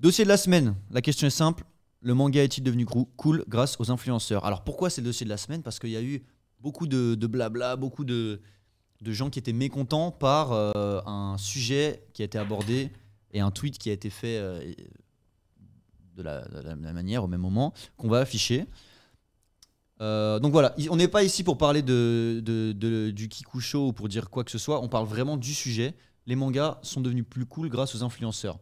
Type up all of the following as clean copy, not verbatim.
Dossier de la semaine. La question est simple. Le manga est-il devenu cool grâce aux influenceurs? Alors pourquoi c'est le dossier de la semaine? Parce qu'il y a eu beaucoup de blabla, beaucoup de gens qui étaient mécontents par un sujet qui a été abordé et un tweet qui a été fait de la même manière, au même moment, qu'on va afficher. Donc voilà, on n'est pas ici pour parler du Kikusho ou pour dire quoi que ce soit, on parle vraiment du sujet. Les mangas sont devenus plus cool grâce aux influenceurs.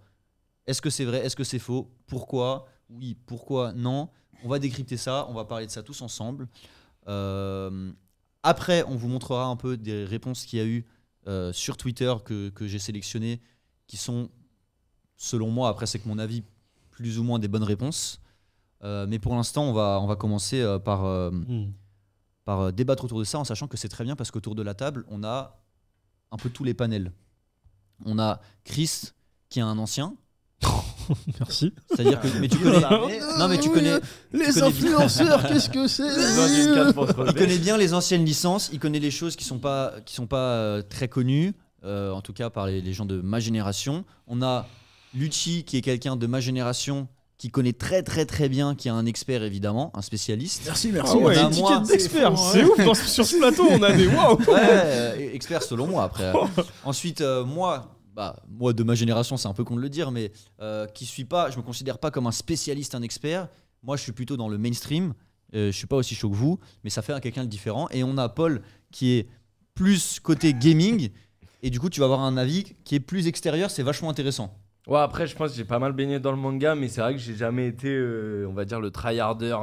Est-ce que c'est vrai? Est-ce que c'est faux? Pourquoi? Oui, pourquoi? Non. On va décrypter ça, on va parler de ça tous ensemble. Après, on vous montrera un peu des réponses qu'il y a eu sur Twitter que j'ai sélectionnées, qui sont, selon moi, après c'est que mon avis, plus ou moins des bonnes réponses. Mais pour l'instant, on va commencer par débattre autour de ça, en sachant que c'est très bien parce qu'autour de la table, on a un peu tous les panels. On a Chris, qui est un ancien. Merci. C'est-à-dire que mais tu connais non mais tu connais les influenceurs, qu'est-ce que c'est? Il connaît bien les anciennes licences, il connaît les choses qui sont pas très connues, en tout cas par les gens de ma génération. On a Lucci qui est quelqu'un de ma génération qui connaît très très très bien, qui est un expert évidemment, un spécialiste. Merci, merci. Ah ouais, On a étiquette moi, d'expert, c'est ouf. Sur ce plateau, on a des waouh. Ouais, expert selon moi après. Ensuite moi de ma génération, c'est un peu con de le dire, mais je me considère pas comme un spécialiste, un expert. Moi, je suis plutôt dans le mainstream. Je suis pas aussi chaud que vous, mais ça fait quelqu'un de différent. Et on a Paul qui est plus côté gaming, et du coup, tu vas avoir un avis qui est plus extérieur. C'est vachement intéressant. Ouais, après, je pense que j'ai pas mal baigné dans le manga, mais c'est vrai que j'ai jamais été, on va dire, le tryharder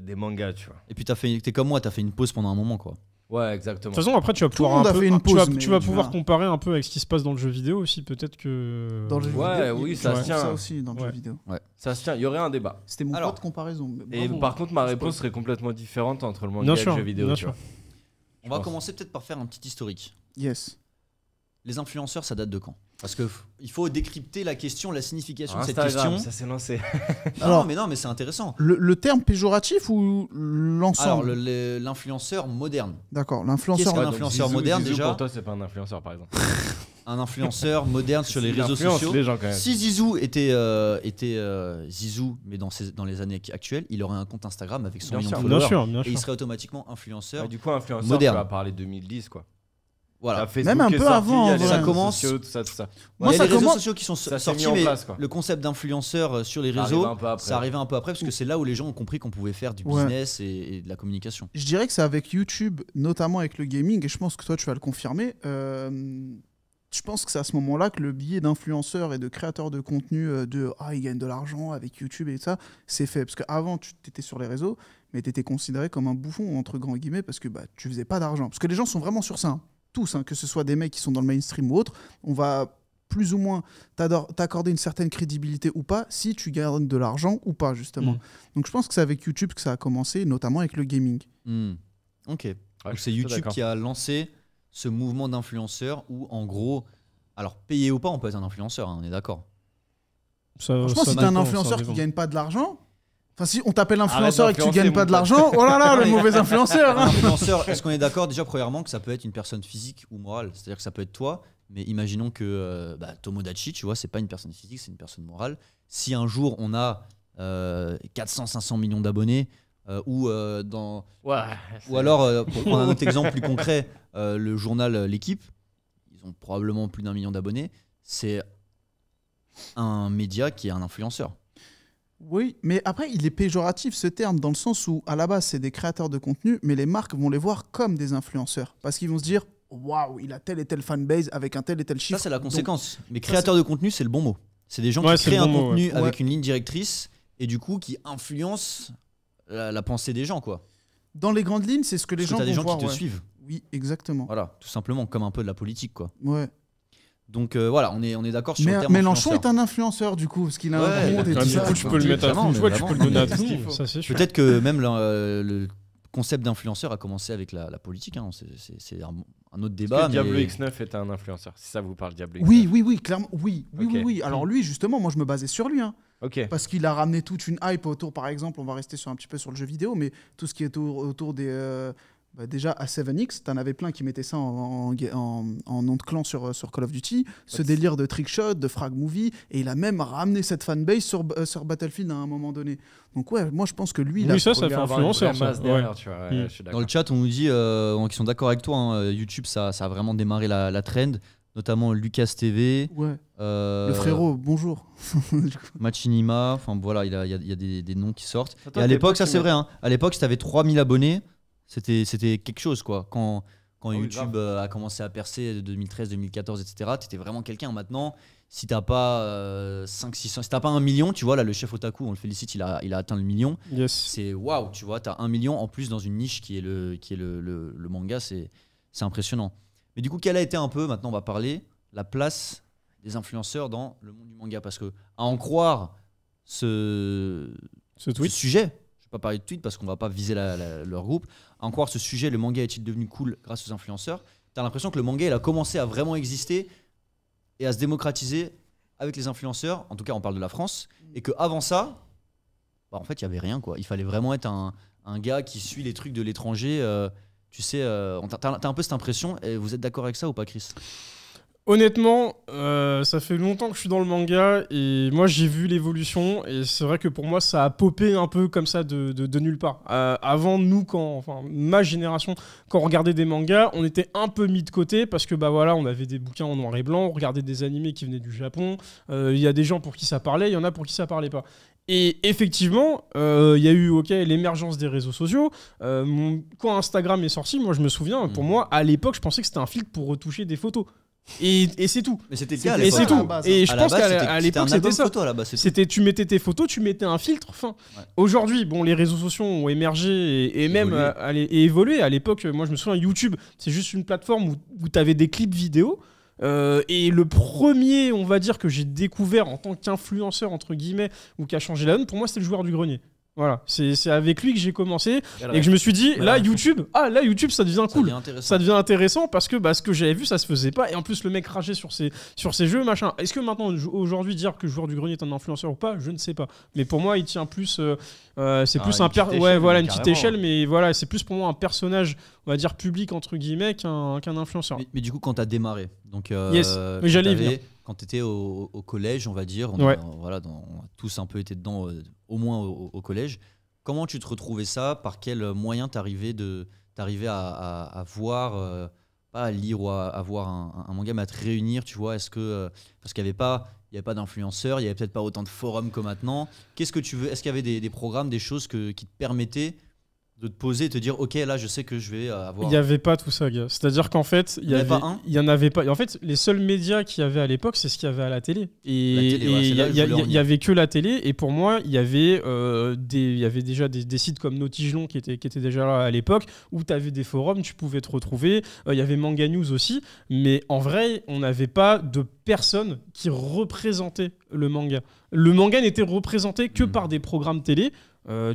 des mangas, tu vois. Et puis, t'es comme moi, t'as fait une pause pendant un moment, quoi. Ouais, exactement. De toute façon, après, tu vas Tout le pouvoir monde a fait une pause, tu vas mais pouvoir voilà. comparer un peu avec ce qui se passe dans le jeu vidéo aussi, peut-être que. Dans le jeu Ouais, vidéo, oui, il ça y a se tient. ça aussi dans le jeu Ouais. vidéo. Ça se tient, il y aurait un débat. C'était mon Alors, point de comparaison. mais Et bravo. par contre, ma réponse serait complètement différente entre le manga Bien et sûr, le jeu vidéo, bien tu sûr. vois. On va pense. commencer peut-être par faire un petit historique. Yes. Les influenceurs, ça date de quand? Parce que il faut décrypter la question, la signification de cette Instagram, question. ça s'est lancé. Alors, non, mais c'est intéressant. Le terme péjoratif ou Alors, l'ensemble? l'influenceur moderne. D'accord, Qu'est-ce l'influenceur. qu'un influenceur moderne, Zizou, déjà pour toi, c'est pas un influenceur, par exemple. Un influenceur moderne sur les Il réseaux influence sociaux. les gens, quand même. Si Zizou était Zizou, mais dans les années actuelles, il aurait un compte Instagram avec son Bien million de sûr. followers. Bien sûr, bien Et il sûr. serait automatiquement influenceur. Ouais, du coup, influenceur, moderne. tu vas parler 2010, quoi. Voilà. La Facebook Même un est peu sortie, avant, il y a en les vrai. réseaux Ça commence- sociaux, tout ça. Moi, il y a ça les réseaux commence- sociaux qui sont Ça s'est sortis, mis en mais place, quoi. le concept d'influenceur sur les Ça réseaux, arrive un peu après. ça arrivait un peu après parce que c'est là où les gens ont compris qu'on pouvait faire du Ouais. business et de la communication. Je dirais que c'est avec YouTube, notamment avec le gaming, et je pense que toi tu vas le confirmer. Je pense que c'est à ce moment-là que le billet d'influenceur et de créateur de contenu ils gagnent de l'argent avec YouTube et ça, c'est fait. Parce qu'avant, tu étais sur les réseaux, mais tu étais considéré comme un bouffon, entre grands guillemets, parce que tu faisais pas d'argent. Parce que les gens sont vraiment sur ça, hein. Tous, hein, que ce soit des mecs qui sont dans le mainstream ou autre, on va plus ou moins t'accorder une certaine crédibilité ou pas si tu gagnes de l'argent ou pas, justement. Mm. Donc je pense que c'est avec YouTube que ça a commencé, notamment avec le gaming. Ok. Ouais, Donc je c'est suis YouTube d'accord. qui a lancé ce mouvement d'influenceurs où, en gros, alors payé ou pas, on peut être un influenceur, hein, on est d'accord. Franchement, Ça si t'es un dépend, influenceur ça qui dépend. gagne pas de l'argent, enfin si on t'appelle influenceur et que tu d'influencer, gagnes pas mon de pote. l'argent, oh là là, le mauvais influenceur, Un hein. influenceur, est-ce qu'on est d'accord déjà premièrement que ça peut être une personne physique ou morale? C'est-à-dire que ça peut être toi, mais imaginons que Tomodachi, tu vois, c'est pas une personne physique, c'est une personne morale. Si un jour on a 400-500 millions d'abonnés, ou alors, pour prendre un autre exemple plus concret, le journal L'Équipe, ils ont probablement plus d'1 million d'abonnés, c'est un média qui est un influenceur. Oui, mais après, il est péjoratif ce terme, dans le sens où, à la base, c'est des créateurs de contenu, mais les marques vont les voir comme des influenceurs. Parce qu'ils vont se dire, waouh, il a telle et telle fanbase avec un tel et tel chiffre. Ça, c'est la Donc, conséquence. Mais créateur de contenu, c'est le bon mot. C'est des gens Ouais, qui c'est créent le un bon mot, contenu ouais. avec une ligne directrice et du coup qui influencent la pensée des gens, quoi. dans les grandes lignes, c'est ce que les Parce gens que t'as vont des gens voir. qui te Ouais. suivent. Oui, exactement. Voilà, tout simplement, comme un peu de la politique, quoi. Ouais. Donc voilà, on est d'accord sur le Mais terme Mélenchon influenceur. est un influenceur, du coup, parce qu'il a Ouais, un compte et Ah, tout du ça. coup, tu peux le mettre à Vraiment, tout. Tu vois, mais tu peux le vraiment, donner à mais tout le qu'il monde, faut. ça c'est sûr. Peut-être que même le concept d'influenceur a commencé avec la politique. Hein. C'est un autre débat. Est-ce que Diablo mais... X9 est un influenceur? Si ça vous parle, Diablo X9. Oui, clairement. Oui. Ok. Alors lui, justement, moi, je me basais sur lui. Hein. Ok. Parce qu'il a ramené toute une hype autour, par exemple, on va rester un petit peu sur le jeu vidéo, mais tout ce qui est autour Bah déjà, à 7X, t'en avais plein qui mettaient ça en nom de clan sur Call of Duty. Ce délire de trickshot, de frag movie. Et il a même ramené cette fanbase sur Battlefield à un moment donné. Donc ouais, moi je pense que lui... Oui, ça fait influenceur. Dans le chat, on nous dit qu'ils sont d'accord avec toi. Hein, YouTube, ça a vraiment démarré la trend. Notamment Lucas TV. Ouais. Le frérot, bonjour. Machinima. Enfin voilà, il y a des noms qui sortent. Et à l'époque, ça c'est vrai. Hein, à l'époque, si t'avais 3000 abonnés... C'était quelque chose, quoi. Quand YouTube a commencé à percer 2013, 2014, etc., t'étais vraiment quelqu'un. Maintenant, si t'as pas 500, si t'as pas 1 million, tu vois, là, le chef Otaku, on le félicite, il a atteint le million. Yes. C'est waouh, tu vois, t'as 1 million en plus dans une niche qui est le manga, c'est impressionnant. Mais du coup, quelle a été un peu, maintenant on va parler, la place des influenceurs dans le monde du manga? Parce que, à en croire ce sujet, je ne vais pas parler de tweet parce qu'on ne va pas viser leur groupe. À en croire ce sujet, le manga est-il devenu cool grâce aux influenceurs? Tu as l'impression que le manga il a commencé à vraiment exister et à se démocratiser avec les influenceurs. En tout cas, on parle de la France. Et qu'avant ça, en fait, il n'y avait rien, quoi. Il fallait vraiment être un gars qui suit les trucs de l'étranger. Tu sais, t'as un peu cette impression. Et vous êtes d'accord avec ça ou pas, Chris? Honnêtement, ça fait longtemps que je suis dans le manga et moi j'ai vu l'évolution et c'est vrai que pour moi ça a popé un peu comme ça de nulle part. Avant nous, ma génération, quand on regardait des mangas, on était un peu mis de côté parce que bah voilà, on avait des bouquins en noir et blanc, on regardait des animés qui venaient du Japon. Il y a des gens pour qui ça parlait, il y en a pour qui ça parlait pas. Et effectivement, il y a eu l'émergence des réseaux sociaux. Quand Instagram est sorti, moi je me souviens, pour moi à l'époque je pensais que c'était un filtre pour retoucher des photos. Et c'est tout. Mais c'était le cas à l'époque. Et c'est tout. Et je pense qu'à l'époque c'était ça. C'était tu mettais tes photos, tu mettais un filtre. Fin. Ouais. Aujourd'hui, bon, les réseaux sociaux ont émergé et même évolué. À l'époque, moi je me souviens, YouTube, c'est juste une plateforme où tu avais des clips vidéo. Et le premier, on va dire, que j'ai découvert en tant qu'influenceur, entre guillemets, ou qui a changé la donne, pour moi, c'était le joueur du grenier. Voilà, c'est avec lui que j'ai commencé et que je me suis dit, là, YouTube, ça devient cool. Ça devient intéressant parce que ce que j'avais vu, ça se faisait pas. Et en plus, le mec rageait sur ses jeux, machin. Est-ce que maintenant, aujourd'hui, dire que le joueur du grenier est un influenceur ou pas, je ne sais pas. Mais pour moi, il tient plus. C'est plus une petite échelle, mais voilà, c'est plus pour moi un personnage, on va dire public entre guillemets, qu'un influenceur. Mais du coup, quand tu as démarré, donc mais j'allais venir. Quand tu étais au collège, on va dire, on a tous un peu été dedans, au moins au collège. Comment tu te retrouvais ça? Par quel moyen t'arrivais à voir, pas à lire ou à voir un manga, mais à te réunir, tu vois? Est-ce que parce qu'il n'y avait pas d'influenceurs, il n'y avait peut-être pas autant de forums que maintenant. Qu'est-ce que tu veux? Est-ce qu'il y avait des programmes, des choses qui te permettaient de te poser et te dire ok, là je sais que je vais avoir... Il n'y avait pas tout ça, gars. C'est-à-dire qu'en fait, il y en avait pas. En fait, les seuls médias qu'il y avait à l'époque, c'est ce qu'il y avait à la télé. Et il y avait que la télé. Et pour moi, il y avait déjà des sites comme Notigelon qui étaient déjà là à l'époque, où tu avais des forums, tu pouvais te retrouver. Il y avait Manga News aussi. Mais en vrai, on n'avait pas de personnes qui représentaient le manga. Le manga n'était représenté que par des programmes télé.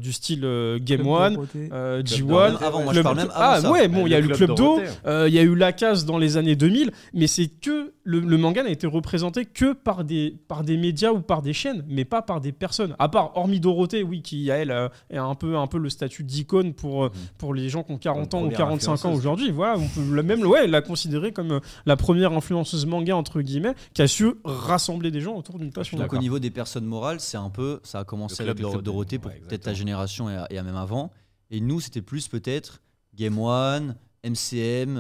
Du style Game One, G1. Avant, moi je parle même avant ça. Ouais, bon, il y a eu le Club d'eau, il y a eu la case dans les années 2000, mais c'est que le manga n'a été représenté que par des médias ou par des chaînes, mais pas par des personnes. À part, hormis Dorothée, oui, qui elle est un peu le statut d'icône pour les gens qui ont 40 ans ou 45 ans aujourd'hui. Voilà, on peut même la considérer comme la première influenceuse manga entre guillemets qui a su rassembler des gens autour d'une passion. Donc au niveau des personnes morales, c'est un peu, ça a commencé avec Dorothée pour peut-être ta génération et même avant. Et nous, c'était plus peut-être Game One, MCM,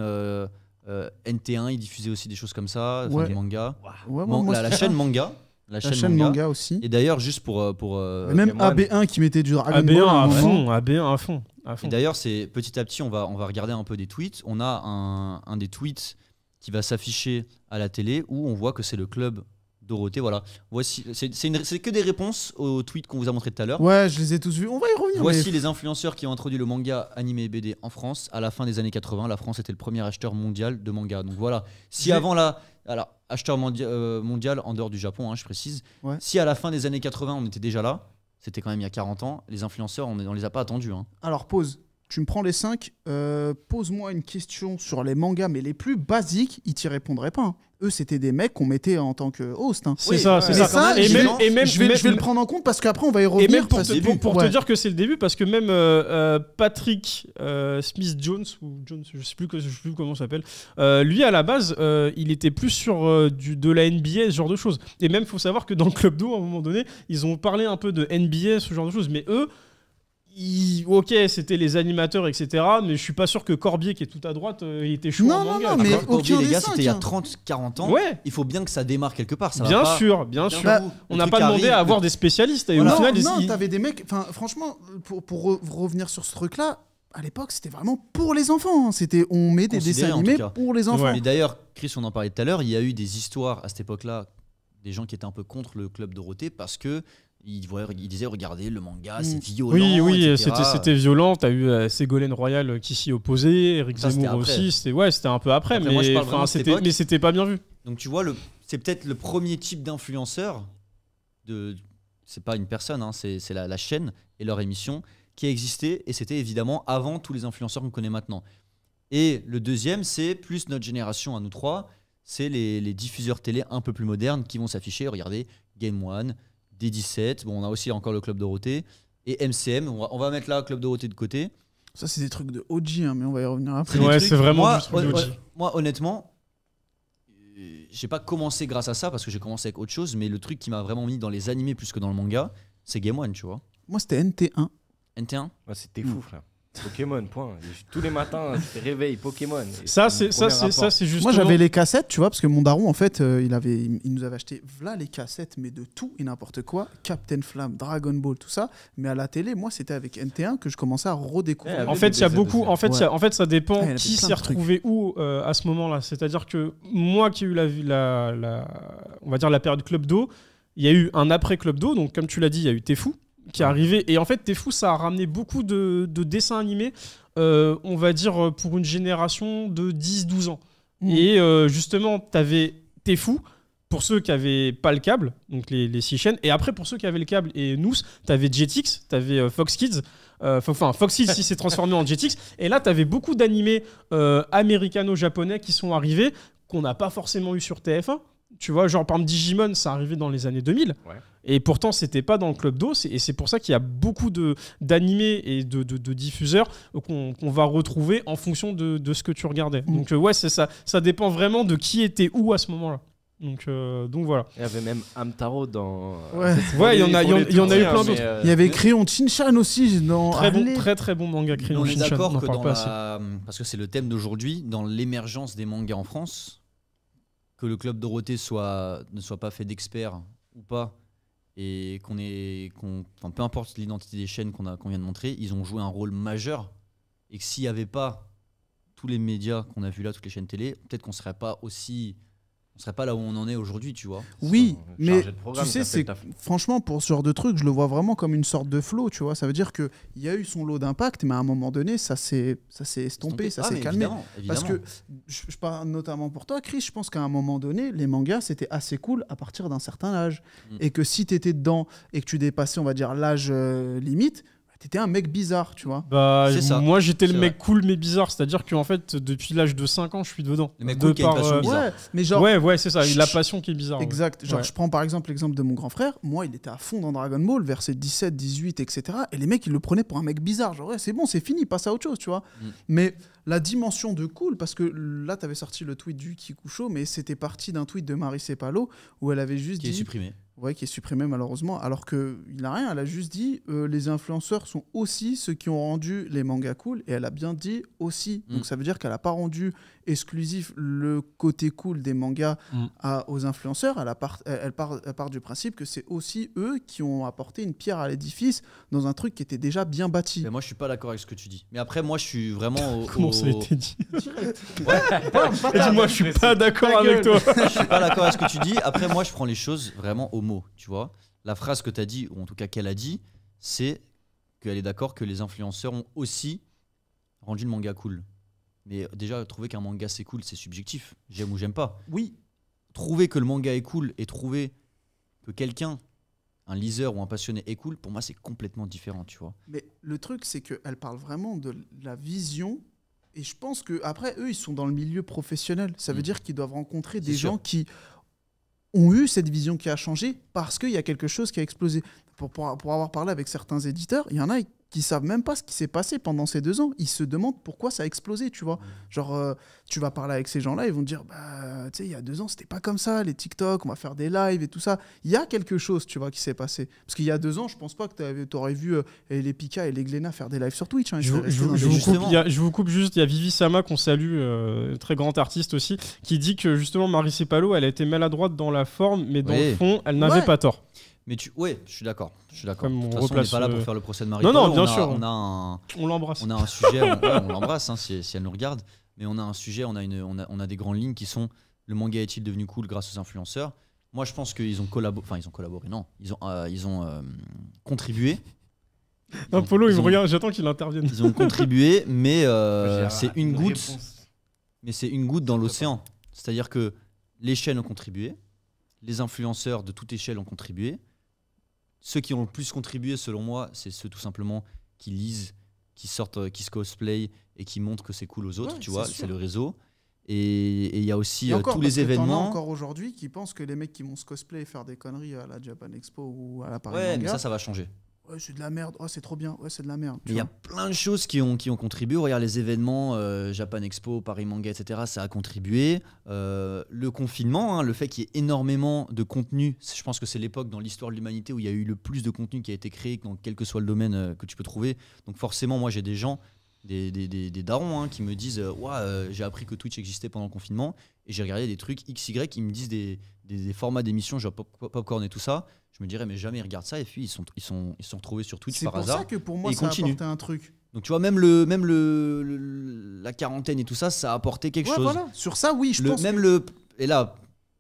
NT1, ils diffusaient aussi des choses comme ça, des mangas. La chaîne manga. La chaîne manga aussi. Et d'ailleurs, juste pour même AB1 qui mettait du Dragon AB1 Ball AB1 à fond. Et d'ailleurs, c'est petit à petit, on va regarder un peu des tweets. On a un des tweets qui va s'afficher à la télé où on voit que c'est le club Dorothée, voilà. Voici, c'est que des réponses aux tweets qu'on vous a montré tout à l'heure. Ouais, je les ai tous vus. On va y revenir. Voici les influenceurs qui ont introduit le manga, animé et BD en France. À la fin des années 80, la France était le premier acheteur mondial de manga. Donc voilà. Si avant acheteur mondial en dehors du Japon, je précise. Ouais. Si à la fin des années 80, on était déjà là, c'était quand même il y a 40 ans. Les influenceurs, on les a pas attendus. Alors pause. Tu me prends les 5, pose-moi une question sur les mangas, mais les plus basiques, ils t'y répondraient pas. eux, c'était des mecs qu'on mettait en tant que host. Hein. C'est ça. Et même, je vais le prendre en compte parce qu'après, on va y revenir. Et même pour te dire que c'est le début, parce que même Patrick Smith-Jones, ou Jones, je sais plus comment ça s'appelle, lui, à la base, il était plus sur de la NBA, ce genre de choses. Et même, il faut savoir que dans le Club d'eau, à un moment donné, ils ont parlé un peu de NBA, ce genre de choses. Mais eux, ok, c'était les animateurs, etc. Mais je suis pas sûr que Corbier, qui est tout à droite, il était chaud en manga. Non, mais Corbier, aucun les gars, des c'était il y a cinq, 30-40 ans. Ouais. Il faut bien que ça démarre quelque part. Ça Bien va sûr. On n'a pas demandé à avoir des spécialistes. Et Voilà. au final, Non, t'avais des mecs. Enfin, franchement, pour revenir sur ce truc-là, à l'époque, c'était vraiment pour les enfants. Hein. On met des dessins animés pour les enfants. Ouais. Et d'ailleurs, Chris, on en parlait tout à l'heure, il y a eu des histoires à cette époque-là, des gens qui étaient un peu contre le Club Dorothée parce que ils disaient regardez le manga, c'est violent. Oui, etc. c'était violent. T'as eu Ségolène Royal qui s'y opposait, Eric Zemmour aussi. C'était un peu après, moi, je parle mais c'était pas bien vu. Donc tu vois, c'est peut-être le premier type d'influenceur. C'est pas une personne, hein, c'est la chaîne et leur émission qui a existé, et c'était évidemment avant tous les influenceurs qu'on connaît maintenant. Et le deuxième, c'est plus notre génération à nous trois, c'est les diffuseurs télé un peu plus modernes qui vont s'afficher. Regardez, Game One, D17, bon, on a aussi encore le Club Dorothée, et MCM, on va mettre là Club Dorothée de côté. Ça, c'est des trucs de OG, hein, mais on va y revenir après. Ouais, c'est vraiment du truc de OG. Moi, honnêtement, j'ai pas commencé grâce à ça, parce que j'ai commencé avec autre chose, mais le truc qui m'a vraiment mis dans les animés plus que dans le manga, c'est Game One, tu vois. Moi, c'était NT1. NT1 ouais, c'était fou, frère. Pokémon, point. Tous les matins, je te réveille, Pokémon. Ça, c'est juste. Moi, j'avais les cassettes, tu vois, parce que mon daron, en fait, il nous avait acheté voilà les cassettes, mais de tout et n'importe quoi. Captain Flamme, Dragon Ball, tout ça. Mais à la télé, moi, c'était avec NT1 que je commençais à redécouvrir. En fait, il y a beaucoup. En fait, ça dépend Ouais, qui s'est retrouvé où à ce moment-là. C'est-à-dire que moi, qui ai eu on va dire la période Club d'eau, il y a eu un après Club d'eau. Donc, comme tu l'as dit, il y a eu Tefou qui est arrivé. Et en fait, Tefou, ça a ramené beaucoup de dessins animés, on va dire, pour une génération de 10-12 ans. Et justement, t'avais Tefou, pour ceux qui n'avaient pas le câble, donc les 6 chaînes. Et après, pour ceux qui avaient le câble et nous, t'avais Jetix, t'avais Fox Kids. Enfin, Fox Kids qui s'est transformé en Jetix. Et là, t'avais beaucoup d'animés américano-japonais qui sont arrivés, qu'on n'a pas forcément eu sur TF1. Tu vois, genre par exemple Digimon, ça arrivait dans les années 2000. Ouais. Et pourtant, c'était pas dans le Club d'eau. Et c'est pour ça qu'il y a beaucoup d'animés et de diffuseurs qu'on va retrouver en fonction de ce que tu regardais. Donc ouais, c'est ça. Ça dépend vraiment de qui était où à ce moment-là. Donc voilà. Il y avait même Hamtaro dans. Ouais, il y en a eu plein d'autres. Il y avait Crayon Shin-chan aussi. Très bon manga Crayon Shin-chan. On est d'accord que parce que c'est le thème d'aujourd'hui, dans l'émergence des mangas en France, que le Club Dorothée ne soit pas fait d'experts ou pas, et peu importe l'identité des chaînes qu'on vient de montrer, ils ont joué un rôle majeur, et que s'il n'y avait pas tous les médias qu'on a vus là, toutes les chaînes télé, peut-être qu'on serait pas là où on en est aujourd'hui, tu vois. Oui, mais tu sais, franchement, pour ce genre de truc, je le vois vraiment comme une sorte de flow, tu vois. Ça veut dire qu'il y a eu son lot d'impact, mais à un moment donné, ça s'est estompé, ça s'est calmé. Évidemment. Parce que, je parle notamment pour toi, Chris, je pense qu'à un moment donné, les mangas, c'était assez cool à partir d'un certain âge. Et que si tu étais dedans et que tu dépassais, on va dire, l'âge limite, t'étais un mec bizarre, tu vois. Bah, moi, j'étais le mec cool mais bizarre. C'est-à-dire qu'en fait, depuis l'âge de 5 ans, je suis dedans. Le mec cool qui a une passion bizarre. Ouais, mais genre... ouais, c'est ça. La passion qui est bizarre. Exact. Genre, je prends par exemple l'exemple de mon grand frère. Moi, il était à fond dans Dragon Ball, verset 17, 18, etc. Et les mecs, ils le prenaient pour un mec bizarre. Genre, ouais, c'est bon, c'est fini, passe à autre chose, tu vois. Mais la dimension de cool, parce que là, t'avais sorti le tweet du Kikusho, mais c'était parti d'un tweet de Marie Cepalo où elle avait juste dit... Qui est supprimé. Ouais, qui est supprimé malheureusement, alors qu'il n'a rien, elle a juste dit les influenceurs sont aussi ceux qui ont rendu les mangas cool, et elle a bien dit aussi. Donc ça veut dire qu'elle n'a pas rendu exclusif le côté cool des mangas aux influenceurs, elle part du principe que c'est aussi eux qui ont apporté une pierre à l'édifice dans un truc qui était déjà bien bâti. Mais moi je suis pas d'accord avec ce que tu dis. Mais après moi je suis vraiment Comment ça a été dit? Dis-moi, je suis pas d'accord avec toi. Je suis pas d'accord avec ce que tu dis. Après moi je prends les choses vraiment au mot, tu vois. La phrase que tu as dit, ou en tout cas qu'elle a dit, c'est qu'elle est d'accord que les influenceurs ont aussi rendu le manga cool. Mais déjà, trouver qu'un manga c'est cool, c'est subjectif. J'aime ou j'aime pas. Oui, trouver que le manga est cool et trouver que quelqu'un, un liseur ou un passionné est cool, pour moi c'est complètement différent, tu vois. Mais le truc, c'est qu'elle parle vraiment de la vision Et je pense que après eux, ils sont dans le milieu professionnel. Ça veut dire qu'ils doivent rencontrer des gens qui ont eu cette vision qui a changé parce qu'il y a quelque chose qui a explosé. Pour avoir parlé avec certains éditeurs, il y en a qui savent même pas ce qui s'est passé pendant ces 2 ans. Ils se demandent pourquoi ça a explosé, tu vois. Genre, tu vas parler avec ces gens-là, ils vont te dire, bah, tu sais, il y a 2 ans, c'était pas comme ça, les TikTok, on va faire des lives et tout ça. Il y a quelque chose, tu vois, qui s'est passé. Parce qu'il y a 2 ans, je pense pas que t'aurais vu les Pika et les Glénat faire des lives sur Twitch. Hein, je vous coupe juste, il y a Vivi Sama qu'on salue, très grand artiste aussi, qui dit que justement Marie Cepalo, elle a été maladroite dans la forme, mais dans le fond, elle n'avait pas tort. Mais je suis d'accord. De toute façon, on n'est pas là pour faire le procès de Marie. Non, bien sûr. On l'embrasse. On a un sujet, on l'embrasse si elle nous regarde. Mais on a un sujet, on a des grandes lignes qui sont le manga est-il devenu cool grâce aux influenceurs. Moi, je pense qu'ils ont collaboré. Non, ils ont contribué. Polo, il me regarde. J'attends qu'il intervienne. Ils ont contribué, mais c'est une goutte. Mais c'est une goutte dans l'océan. C'est-à-dire que les chaînes ont contribué, les influenceurs de toute échelle ont contribué. Ceux qui ont le plus contribué, selon moi, c'est ceux tout simplement qui lisent, qui sortent, qui se cosplay et qui montrent que c'est cool aux autres, tu vois, c'est le réseau. Et il y a aussi tous les événements. Il y en a encore aujourd'hui qui pensent que les mecs qui vont se cosplay et faire des conneries à la Japan Expo ou à la Paris Manga, mais ça va changer. Ouais, c'est de la merde. Oh, c'est trop bien. Ouais, c'est de la merde. Il y a plein de choses qui ont contribué. Regarde les événements, Japan Expo, Paris Manga, etc. Ça a contribué. Le confinement, hein, le fait qu'il y ait énormément de contenu. Je pense que c'est l'époque dans l'histoire de l'humanité où il y a eu le plus de contenu qui a été créé, dans quel que soit le domaine que tu peux trouver. Donc forcément, moi, j'ai des gens, des darons, hein, qui me disent j'ai appris que Twitch existait pendant le confinement et j'ai regardé des trucs XY qui me disent des formats d'émissions genre Popcorn et tout ça. Je me dirais mais jamais ils regardent ça et puis ils sont retrouvés sur Twitch par hasard. C'est pour ça que pour moi ça a apporté un truc. Donc tu vois même la quarantaine et tout ça a apporté quelque chose. Voilà. Sur ça oui je pense. Et là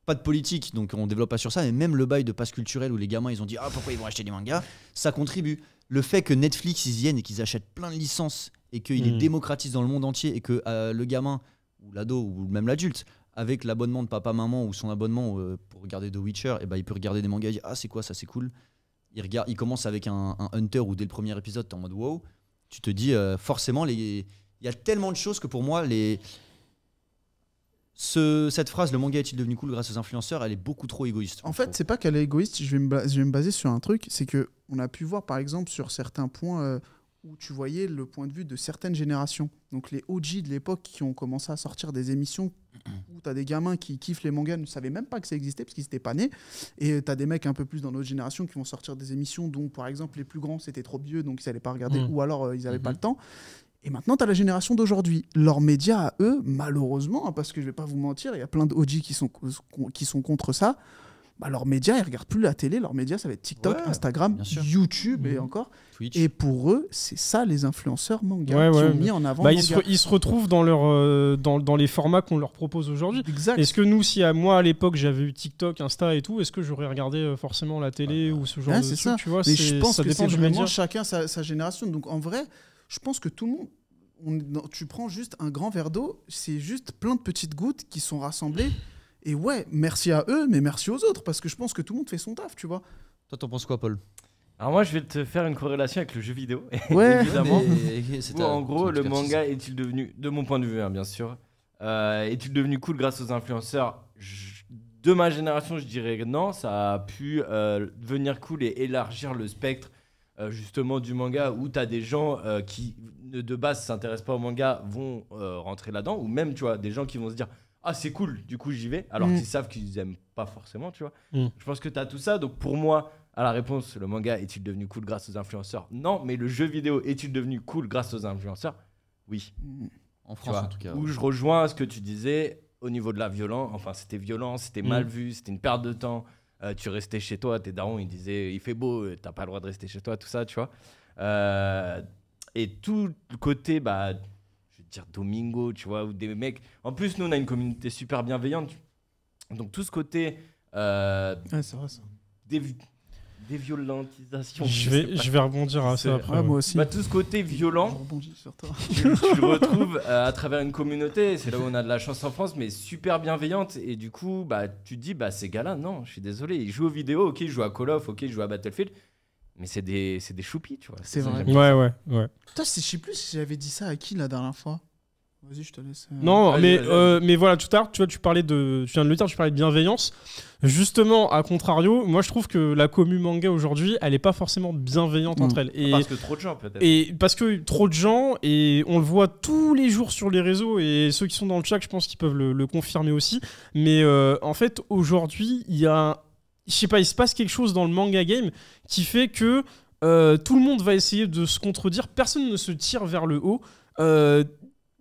pas de politique donc on développe pas sur ça mais même le bail de passe culturel où les gamins ils ont dit pourquoi ils vont acheter des mangas, ça contribue. Le fait que Netflix ils viennent et qu'ils achètent plein de licences et qu'ils les démocratisent dans le monde entier et que le gamin ou l'ado ou même l'adulte avec l'abonnement de papa-maman ou son abonnement pour regarder The Witcher, et il peut regarder des mangas et dire c'est quoi ça, c'est cool. Il commence avec un Hunter où dès le premier épisode t'es en mode wow. Tu te dis forcément il y a tellement de choses que pour moi cette phrase le manga est-il devenu cool grâce aux influenceurs, elle est beaucoup trop égoïste. En fait, c'est pas qu'elle est égoïste, je vais me baser sur un truc, c'est que on a pu voir par exemple sur certains points où tu voyais le point de vue de certaines générations. Donc les OG de l'époque qui ont commencé à sortir des émissions où tu as des gamins qui kiffent les mangas, ne savaient même pas que ça existait parce qu'ils n'étaient pas nés. Et tu as des mecs un peu plus dans notre génération qui vont sortir des émissions dont par exemple les plus grands c'était trop vieux donc ils n'allaient pas regarder ou alors ils n'avaient pas le temps. Et maintenant, tu as la génération d'aujourd'hui. Leurs médias à eux, malheureusement, hein, parce que je vais pas vous mentir, il y a plein de OG qui sont contre ça. Leurs médias, ils regardent plus la télé. Leurs médias, ça va être TikTok, Instagram, YouTube et encore. Twitch. Et pour eux, c'est ça les influenceurs manga qui ont mis en avant. Ils se retrouvent dans les formats qu'on leur propose aujourd'hui. Exact. Est-ce que nous, si moi à l'époque j'avais eu TikTok, Insta et tout, est-ce que j'aurais regardé forcément la télé ou ce genre de truc, tu vois? Mais je pense que c'est vraiment chacun sa génération. Donc en vrai, je pense que tout le monde, tu prends juste un grand verre d'eau, c'est juste plein de petites gouttes qui sont rassemblées. Et ouais, merci à eux, mais merci aux autres, parce que je pense que tout le monde fait son taf, tu vois. Toi, t'en penses quoi, Paul? Alors moi, je vais te faire une corrélation avec le jeu vidéo, ouais, évidemment. En gros, le manga est-il devenu, de mon point de vue, hein, bien sûr, est-il devenu cool grâce aux influenceurs? De ma génération, je dirais que non, ça a pu devenir cool et élargir le spectre justement du manga, où tu as des gens qui, de base, s'intéressent pas au manga, vont rentrer là-dedans, ou même, tu vois, des gens qui vont se dire c'est cool, du coup j'y vais, alors qu'ils savent qu'ils aiment pas forcément, tu vois. Je pense que tu as tout ça, donc pour moi, à la réponse, le manga est-il devenu cool grâce aux influenceurs? Non, mais le jeu vidéo est-il devenu cool grâce aux influenceurs? Oui. En France, en tout cas. Où je rejoins ce que tu disais au niveau de la violence, enfin c'était violent, c'était mal vu, c'était une perte de temps. Tu restais chez toi, tes darons ils disaient il fait beau, t'as pas le droit de rester chez toi, tout ça, tu vois. Et tout le côté, dire Domingo, tu vois, ou des mecs. En plus, nous, on a une communauté super bienveillante. Donc, tout ce côté. c'est vrai, ça. Déviolentisation. Je vais rebondir à ça après. Moi aussi. Tout ce côté violent. Je rebondis sur toi. tu le retrouves à travers une communauté. C'est là où on a de la chance en France, mais super bienveillante. Et du coup, tu te dis, ces gars-là, non, je suis désolé. Ils jouent aux vidéos, ok, ils jouent à Call of, ok, ils jouent à Battlefield. Mais c'est des choupis, tu vois. C'est vrai. Ouais. Putain, je sais plus si j'avais dit ça à qui la dernière fois. Vas-y, je te laisse. Non, Vas-y. mais voilà, tout à l'heure, tu vois, tu viens de le dire, tu parlais de bienveillance. Justement, à contrario, moi je trouve que la commu manga aujourd'hui, elle est pas forcément bienveillante entre elles. Parce que trop de gens peut-être. Et parce que trop de gens, et on le voit tous les jours sur les réseaux, et ceux qui sont dans le chat, je pense qu'ils peuvent le confirmer aussi. Mais en fait, aujourd'hui, je sais pas, il se passe quelque chose dans le manga game qui fait que tout le monde va essayer de se contredire, personne ne se tire vers le haut.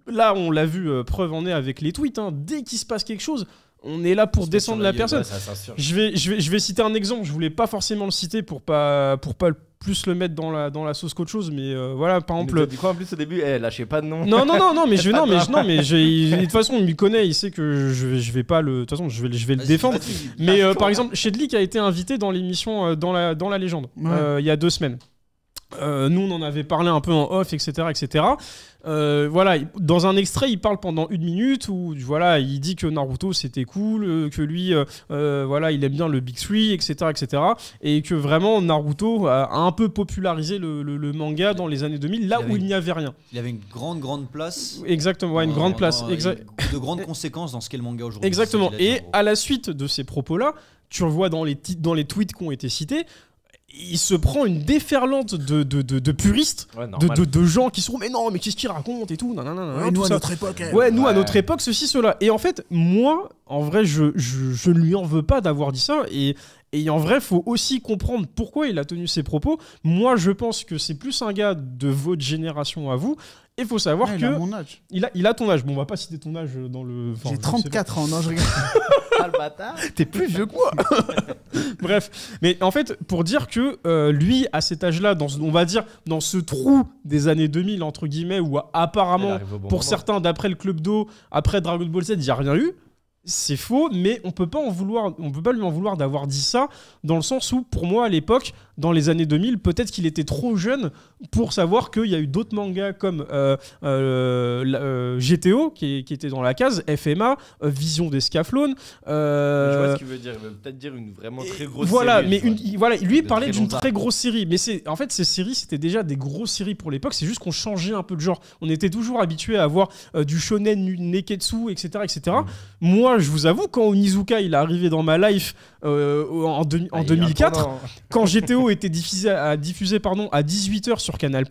Là, on l'a vu, preuve en est avec les tweets. Hein. Dès qu'il se passe quelque chose, on est là pour descendre la personne. Ouais, je vais citer un exemple. Je voulais pas forcément le citer pour pas plus le mettre dans la sauce qu'autre chose. Mais voilà, par exemple. Du coup, en plus au début, lâchez pas de nom. Non, mais de toute façon, il me connaît. Il sait que je vais pas le. De toute façon, je vais le défendre. Mais par exemple, Shedlick a été invité dans l'émission dans la légende il y a 2 semaines. Nous on en avait parlé un peu en off, etc. Voilà, dans un extrait il parle pendant 1 minute où voilà, il dit que Naruto c'était cool, que lui voilà, il aime bien le Big 3, etc. Et que vraiment Naruto a un peu popularisé le manga dans les années 2000 où il n'y avait rien. Il avait une grande place. Exactement, ouais, une grande place. De grandes conséquences dans ce qu'est le manga aujourd'hui. Exactement. Et à la suite de ces propos là, tu revois dans les tweets qui ont été cités, il se prend une déferlante de puristes, de gens qui sont mais non, mais qu'est-ce qu'il raconte et tout, nous à notre époque. Nous à notre époque, ceci, cela. Et en fait, moi, en vrai, je ne lui en veux pas d'avoir dit ça. Et en vrai, faut aussi comprendre pourquoi il a tenu ses propos. Moi, je pense que c'est plus un gars de votre génération à vous. Et il faut savoir que. Il a mon âge. Il a ton âge. Bon, on va pas citer ton âge dans le. J'ai 34 ans, non, je rigole. Le bâtard. T'es plus vieux que moi. Bref, mais en fait, pour dire que lui, à cet âge-là, on va dire dans ce trou des années 2000, entre guillemets, où apparemment, pour certains, d'après le Club d'eau, après Dragon Ball Z, il n'y a rien eu. C'est faux, mais on peut pas lui en vouloir d'avoir dit ça, dans le sens où, pour moi, à l'époque, dans les années 2000, peut-être qu'il était trop jeune pour savoir qu'il y a eu d'autres mangas comme GTO, qui était dans la case, FMA, Vision des Scaflowns. Je vois ce qu'il veut dire. Il veut peut-être dire une vraiment très grosse voilà, série. Mais lui, il parlait d'une très grosse série. Mais en fait, ces séries, c'était déjà des grosses séries pour l'époque. C'est juste qu'on changeait un peu de genre. On était toujours habitué à avoir du shonen, neketsu, etc. Moi, je vous avoue, quand Onizuka il est arrivé dans ma life en 2004, quand GTO était diffusé à 18h sur Canal+,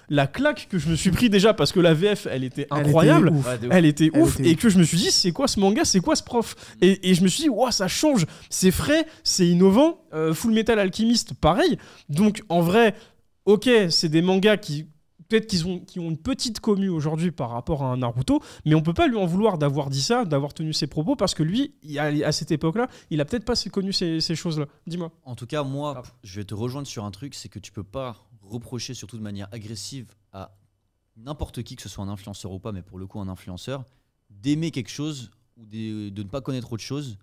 la claque que je me suis pris déjà parce que la VF elle était incroyable, elle était ouf, et que je me suis dit c'est quoi ce manga, c'est quoi ce prof, et je me suis dit wow, ça change, c'est frais, c'est innovant. Full Metal Alchemist pareil. Donc en vrai, ok, c'est des mangas qui peut-être qui ont une petite commu aujourd'hui par rapport à un Naruto, mais on peut pas lui en vouloir d'avoir dit ça, d'avoir tenu ses propos, parce que lui, à cette époque-là, il a peut-être pas connu ces choses-là. Dis-moi. En tout cas, moi, je vais te rejoindre sur un truc, c'est que tu peux pas reprocher, surtout de manière agressive, à n'importe qui, que ce soit un influenceur ou pas, mais pour le coup un influenceur, d'aimer quelque chose ou de ne pas connaître autre chose.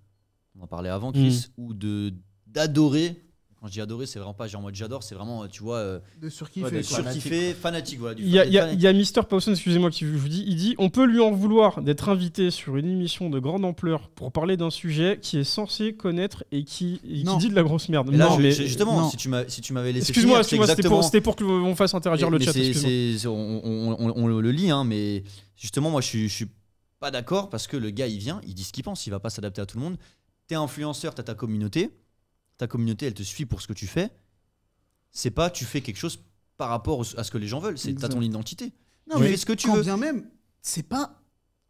On en parlait avant, Chris, ou d'adorer. Quand je dis adorer, c'est vraiment pas genre en mode j'adore, c'est vraiment, tu vois, de surkiffer, fanatique. Voilà, il y a Mister Pawson, excusez-moi, qui vous dit, il dit on peut lui en vouloir d'être invité sur une émission de grande ampleur pour parler d'un sujet qui est censé connaître et qui dit de la grosse merde. Mais là, justement, si tu m'avais laissé excuse-moi, finir, c'était pour qu'on fasse interagir le chat. On le lit, hein, mais justement, moi, je suis pas d'accord parce que le gars, il vient, il dit ce qu'il pense, il va pas s'adapter à tout le monde. T'es influenceur, t'as ta communauté. Ta communauté, elle te suit pour ce que tu fais. C'est pas tu fais quelque chose par rapport à ce que les gens veulent. C'est t'as ton identité. Non, mais fais ce que tu veux. Bien même, c'est pas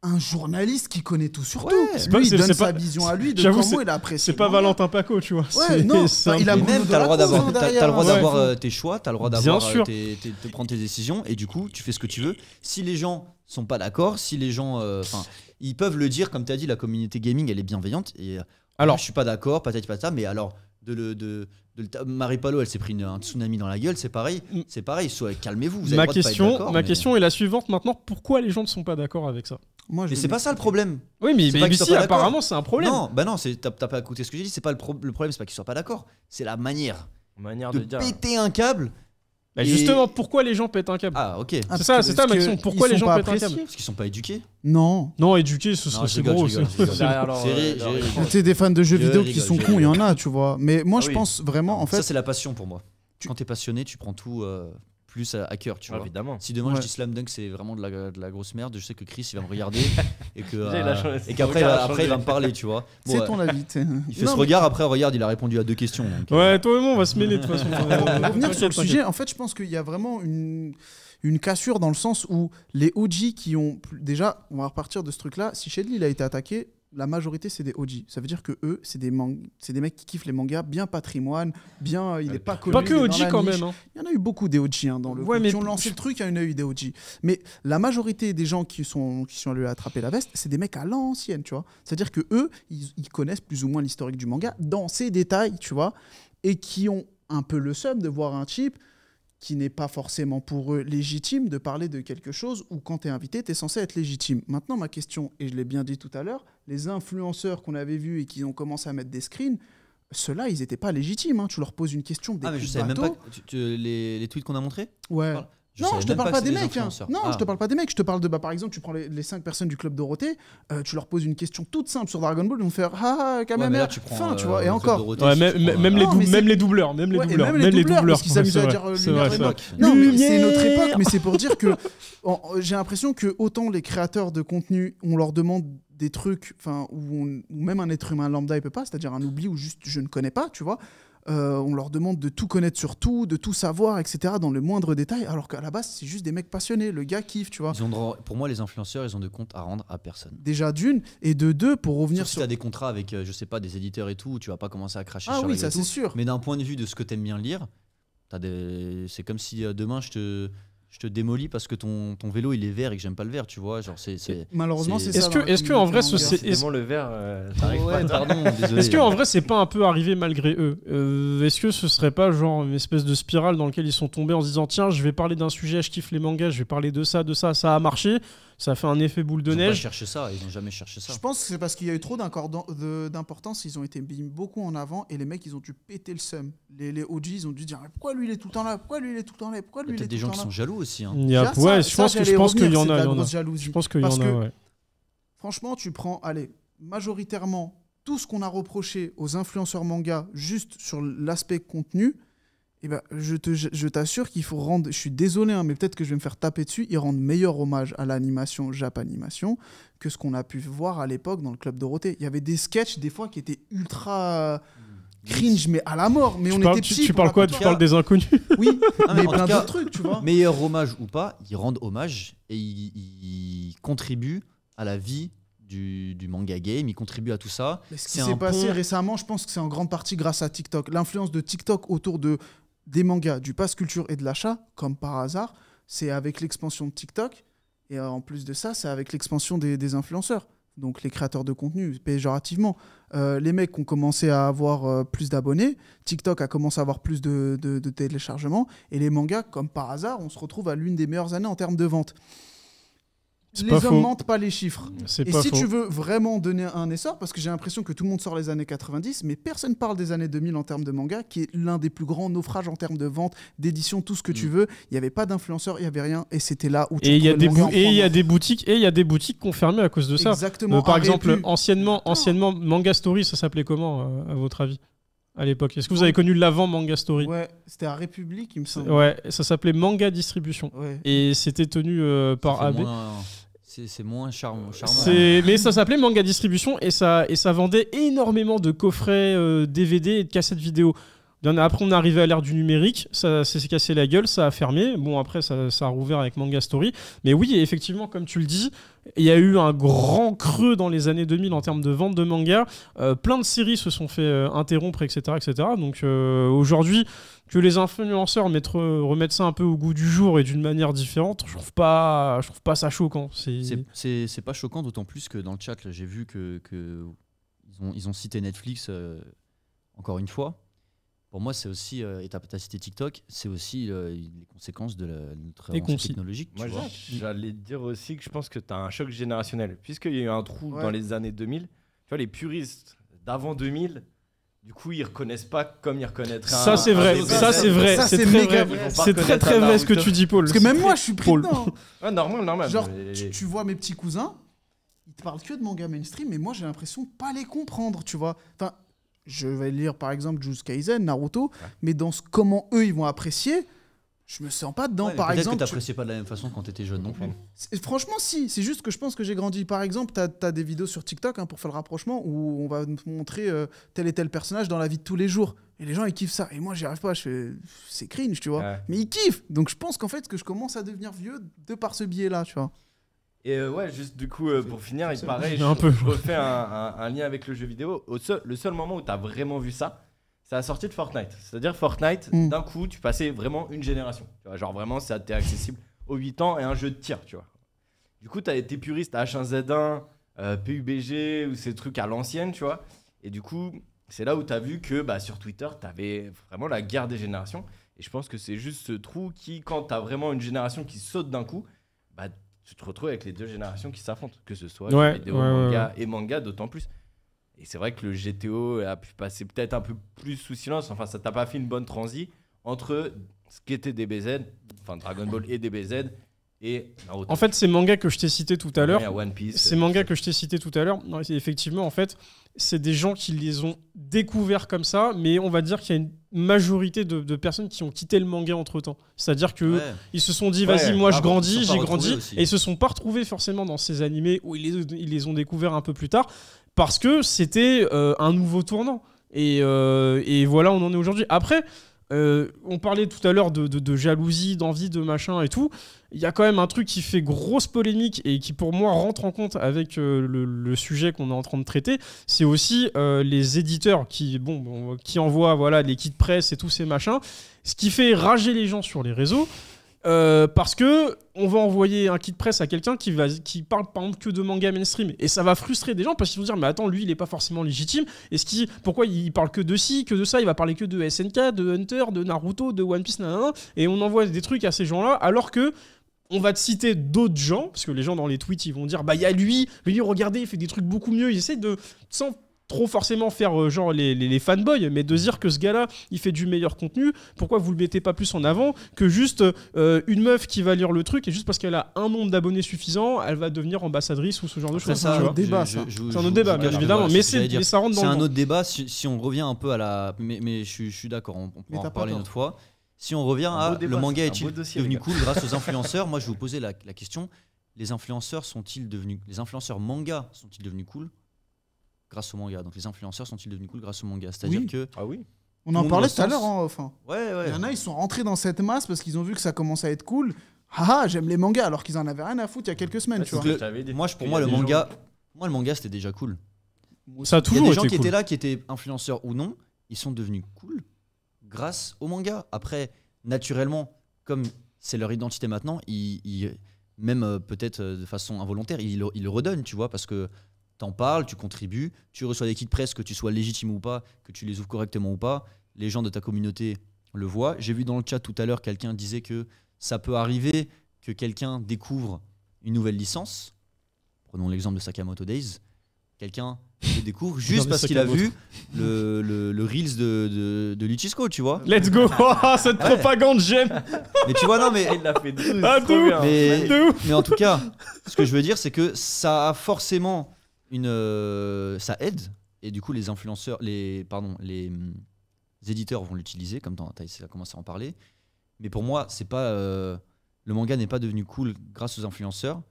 un journaliste qui connaît tout sur tout. Lui, il donne sa vision à lui de comment il a apprécié. C'est pas Valentin Paco, tu vois. Ouais, non. Il a même t'as le droit d'avoir tes choix, t'as le droit d'avoir de prendre tes décisions, et du coup, tu fais ce que tu veux. Si les gens sont pas d'accord, si les gens, ils peuvent le dire, comme tu as dit, la communauté gaming, elle est bienveillante. Et alors, je suis pas d'accord, patati patata, mais alors. Marie Palo, elle s'est pris un tsunami dans la gueule, c'est pareil. Calmez-vous. Vous avez ma question est la suivante maintenant. Pourquoi les gens ne sont pas d'accord avec ça? Mais c'est pas ça le problème. Oui, mais si, apparemment, c'est un problème. Non, t'as pas écouté ce que j'ai dit. C'est pas le problème, c'est pas qu'ils soient pas d'accord. C'est la manière de péter un câble. Bah justement, pourquoi les gens pêtent un câble? Ah, ok. C'est ça ma question. Pourquoi les gens pètent un câble? Parce qu'ils sont pas éduqués. Non, éduqués, c'est gros. C'est des fans de jeux vidéo qui sont cons, il y en a, tu vois. Mais moi, je pense vraiment, en fait. Ça, c'est la passion pour moi. Quand t'es passionné, tu prends tout plus à cœur, tu vois. Évidemment. Si demain je dis Slam Dunk c'est vraiment de la grosse merde, je sais que Chris il va me regarder et qu'après il va me parler, tu vois. C'est ton avis. Il fait ce regard, après regarde, il a répondu à 2 questions. Donc, ouais, toi et moi on va se mêler de toute façon. Pour revenir sur le sujet, en fait je pense qu'il y a vraiment une cassure dans le sens où les OG qui ont... Déjà, on va repartir de ce truc-là. Si Shedley il a été attaqué, la majorité, c'est des OG. Ça veut dire que eux, c'est des mecs qui kiffent les mangas, bien patrimoine, bien... il est pas connu. Pas que OG quand même. Hein. Il y en a eu beaucoup des OG dans le groupe. Qui ont lancé le truc, il y en a eu des OG. Mais la majorité des gens qui sont allés attraper la veste, c'est des mecs à l'ancienne, tu vois. C'est-à-dire que eux, ils connaissent plus ou moins l'historique du manga dans ses détails, tu vois, et qui ont un peu le seum de voir un type qui n'est pas forcément pour eux légitime de parler de quelque chose où quand tu es invité, tu es censé être légitime. Maintenant, ma question, et je l'ai bien dit tout à l'heure, les influenceurs qu'on avait vus et qui ont commencé à mettre des screens, ceux-là, ils n'étaient pas légitimes. Hein. Tu leur poses une question, des mais je savais même pas les tweets qu'on a montrés. Ouais. Non, je te parle pas des mecs. Hein. Non, je te parle pas des mecs. Je te parle de, par exemple, tu prends les 5 personnes du Club Dorothée, tu leur poses une question toute simple sur Dragon Ball, ils vont faire Kamehameha, fin, tu vois, et encore. Même les doubleurs. Même les doubleurs. Parce qu'ils s'amusent à dire lumière et moque. Non, mais c'est notre époque, mais c'est pour dire que j'ai l'impression que autant les créateurs de contenu, on leur demande des trucs, où même un être humain lambda, il peut pas, c'est-à-dire un oubli ou juste je ne connais pas, tu vois. On leur demande de tout connaître sur tout, de tout savoir, etc. dans le moindre détail, alors qu'à la base, c'est juste des mecs passionnés. Le gars kiffe, tu vois. Pour moi, les influenceurs, ils ont de comptes à rendre à personne. Déjà d'une, et de deux, pour revenir sur... Si tu as des contrats avec, je sais pas, des éditeurs et tout, tu vas pas commencer à cracher sur les oui, ça c'est sûr. Mais d'un point de vue de ce que t'aimes bien lire, c'est comme si demain, je te démolis parce que ton vélo il est vert et que j'aime pas le vert, tu vois, genre malheureusement c'est ça. Est-ce que en vrai le vert t'arrives pas. Pardon, désolé. Est-ce que en vrai c'est pas un peu arrivé malgré eux est-ce que ce serait pas genre une espèce de spirale dans laquelle ils sont tombés en se disant tiens, je vais parler d'un sujet, je kiffe les mangas, je vais parler de ça, ça a marché, ça a fait un effet boule de neige. Ils ont pas cherché ça, ils ont jamais cherché ça. Je pense que c'est parce qu'il y a eu trop d'importance, ils ont été mis beaucoup en avant et les mecs ils ont dû péter le seum. Les OG ils ont dû dire pourquoi lui il est tout le temps là, pourquoi lui il est tout le temps là, pourquoi lui il est tout le temps là. Peut-être des gens qui sont jaloux aussi. Hein. Je pense qu'il y en a. Je pense qu'il y en a. Ouais. Franchement, tu prends, majoritairement tout ce qu'on a reproché aux influenceurs manga juste sur l'aspect contenu. Eh ben, je t'assure qu'il faut rendre. Je suis désolé, hein, mais peut-être que je vais me faire taper dessus. Ils rendent meilleur hommage à l'animation Japanimation que ce qu'on a pu voir à l'époque dans le Club Dorothée. Il y avait des sketchs des fois qui étaient ultra cringe, mais à la mort. Mais était petits. Tu parles quoi? Tu parles des inconnus? Oui, mais plein d'autres trucs, tu vois. Meilleur hommage ou pas, ils rendent hommage et ils contribuent à la vie du manga game, ils contribuent à tout ça. Mais ce qui s'est passé récemment, je pense que c'est en grande partie grâce à TikTok. L'influence de TikTok autour des mangas, du pass culture et de l'achat, comme par hasard, c'est avec l'expansion de TikTok. Et en plus de ça, c'est avec l'expansion des influenceurs. Donc les créateurs de contenu, péjorativement. Les mecs ont commencé à avoir plus d'abonnés. TikTok a commencé à avoir plus de téléchargements. Et les mangas, comme par hasard, on se retrouve à l'une des meilleures années en termes de vente. Les hommes mentent pas les chiffres. Et si tu veux vraiment donner un essor, parce que j'ai l'impression que tout le monde sort les années 90, mais personne parle des années 2000 en termes de manga, qui est l'un des plus grands naufrages en termes de vente, d'édition, tout ce que tu veux. Il n'y avait pas d'influenceurs, il n'y avait rien, et c'était là où tu il y a des boutiques qui ont fermé à cause de ça. Exactement. Par exemple, anciennement, Manga Story, ça s'appelait comment, à votre avis, à l'époque? Est-ce que vous avez connu l'avant Manga Story? Ouais, c'était à République, il me semble. Ouais, ça s'appelait Manga Distribution. Ouais. Et c'était tenu par AB. C'est moins charmant. Mais ça s'appelait Manga Distribution et ça vendait énormément de coffrets DVD et de cassettes vidéo. Après, on est arrivé à l'ère du numérique, ça s'est cassé la gueule, ça a fermé. Bon, après, ça a rouvert avec Manga Story. Mais oui, effectivement, comme tu le dis, il y a eu un grand creux dans les années 2000 en termes de vente de manga. Plein de séries se sont fait interrompre, etc. Donc aujourd'hui, que les influenceurs remettent ça un peu au goût du jour et d'une manière différente, je trouve pas ça choquant. C'est pas choquant, d'autant plus que dans le chat, là, j'ai vu que ils ont cité Netflix encore une fois. Pour moi, c'est aussi, et tu as cité TikTok, c'est aussi les conséquences de notre avancée technologique. Moi, j'allais dire aussi que je pense que tu as un choc générationnel. Puisqu'il y a eu un trou dans les années 2000, tu vois, les puristes d'avant 2000, du coup, ils reconnaissent pas comme ils reconnaîtraient ça, c'est vrai. C'est très vrai ce que tu dis, Paul. Parce que même moi, je suis pris dedans. Ouais, normal. Genre, tu vois mes petits cousins, ils te parlent que de manga mainstream, mais moi, j'ai l'impression de pas les comprendre, tu vois. Enfin, je vais lire par exemple Jujutsu Kaisen, Naruto, mais dans comment eux ils vont apprécier, Je me sens pas dedans, Ouais, par peut-être exemple. que t'appréciais pas de la même façon quand t'étais jeune non plus. Franchement, si. C'est juste que je pense que j'ai grandi. Par exemple, t'as des vidéos sur TikTok, pour faire le rapprochement, où on va nous montrer tel et tel personnage dans la vie de tous les jours. Et les gens, ils kiffent ça. Et moi, j'y arrive pas. Je fais, c'est cringe, tu vois. Ouais. Mais ils kiffent. Donc, je pense qu'en fait, que je commence à devenir vieux de par ce biais-là, tu vois. Et ouais, juste du coup, pour finir, il paraît, je refais un lien avec le jeu vidéo. Le seul moment où tu as vraiment vu ça, c'est la sortie de Fortnite. C'est-à-dire Fortnite, d'un coup, tu passais vraiment une génération. Tu vois, genre vraiment, ça t'est accessible aux 8 ans et un jeu de tir, tu vois. Du coup, tu as été puriste à H1Z1, PUBG ou ces trucs à l'ancienne, tu vois. Et du coup, c'est là où tu as vu que sur Twitter, tu avais vraiment la guerre des générations. Et je pense que c'est juste ce trou qui, quand tu as vraiment une génération qui saute d'un coup, tu te retrouves avec les deux générations qui s'affrontent, que ce soit jeux vidéo, manga et manga d'autant plus. Et c'est vrai que le GTO a pu passer peut-être un peu plus sous silence, enfin ça t'a pas fait une bonne transi entre ce qu'était DBZ, enfin Dragon Ball et DBZ, et Naruto. En fait, ces mangas que je t'ai cités tout à l'heure, effectivement, en fait, c'est des gens qui les ont découverts comme ça, mais on va dire qu'il y a une majorité de personnes qui ont quitté le manga entre-temps. C'est-à-dire que ils se sont dit, vas-y, moi je grandis, j'ai grandi, et ils se sont pas retrouvés forcément dans ces animés où ils les ont découverts un peu plus tard, parce que c'était un nouveau tournant. Et voilà, on en est aujourd'hui. Après, on parlait tout à l'heure de jalousie, d'envie, de machin et tout. Il y a quand même un truc qui fait grosse polémique et qui pour moi rentre en compte avec le sujet qu'on est en train de traiter. C'est aussi les éditeurs qui envoient les kits presse et tous ces machins. Ce qui fait rager les gens sur les réseaux. Parce que on va envoyer un kit presse à quelqu'un qui parle par exemple que de manga mainstream et ça va frustrer des gens parce qu'ils vont dire mais attends, lui il est pas forcément légitime, pourquoi il parle que de ci, que de ça, il va parler que de SNK, de Hunter, de Naruto, de One Piece, nanana, et on envoie des trucs à ces gens-là alors que on va te citer d'autres gens, parce que les gens dans les tweets ils vont dire bah il y a lui, regardez, il fait des trucs beaucoup mieux, il essaie de sans trop forcément faire genre les fanboys, mais de dire que ce gars-là, il fait du meilleur contenu, pourquoi vous le mettez pas plus en avant que juste une meuf qui va lire le truc et juste parce qu'elle a un nombre d'abonnés suffisant, elle va devenir ambassadrice ou ce genre de choses. C'est un autre débat, ça. C'est un autre débat, bien évidemment, mais ça rentre dans le C'est un autre débat si on revient un peu à la... Mais je suis d'accord, on pourra en reparler une autre fois. Si on revient à le manga est-il devenu cool grâce aux influenceurs, moi je vais vous poser la question, les influenceurs manga sont-ils devenus cool grâce au manga? Donc les influenceurs sont-ils devenus cool grâce au manga? C'est-à-dire que... Ah oui. On en parlait tout à l'heure, enfin. Ouais. Il y en a, ils sont rentrés dans cette masse parce qu'ils ont vu que ça commençait à être cool. Haha, j'aime les mangas, alors qu'ils en avaient rien à foutre il y a quelques semaines, tu vois. Pour moi, le manga, c'était déjà cool. Ça a toujours été cool. Il y a des gens qui étaient là, qui étaient influenceurs ou non, ils sont devenus cool grâce au manga. Après, naturellement, comme c'est leur identité maintenant, même peut-être de façon involontaire, ils le redonnent, tu vois, parce que t'en parles, tu contribues, tu reçois des kits presse, que tu sois légitime ou pas, que tu les ouvres correctement ou pas, les gens de ta communauté le voient. J'ai vu dans le chat tout à l'heure, quelqu'un disait que ça peut arriver que quelqu'un découvre une nouvelle licence. Prenons l'exemple de Sakamoto Days. Quelqu'un le découvre juste parce qu'il a vu le Reels de Luchisco, tu vois. Let's go. Cette propagande, j'aime. Mais tu vois, non, mais... Il l'a fait mais en tout cas, ce que je veux dire, c'est que ça a forcément... ça aide, et du coup les influenceurs, les éditeurs vont l'utiliser, comme tu as commencé à en parler. Mais pour moi, c'est pas le manga n'est pas devenu cool grâce aux influenceurs,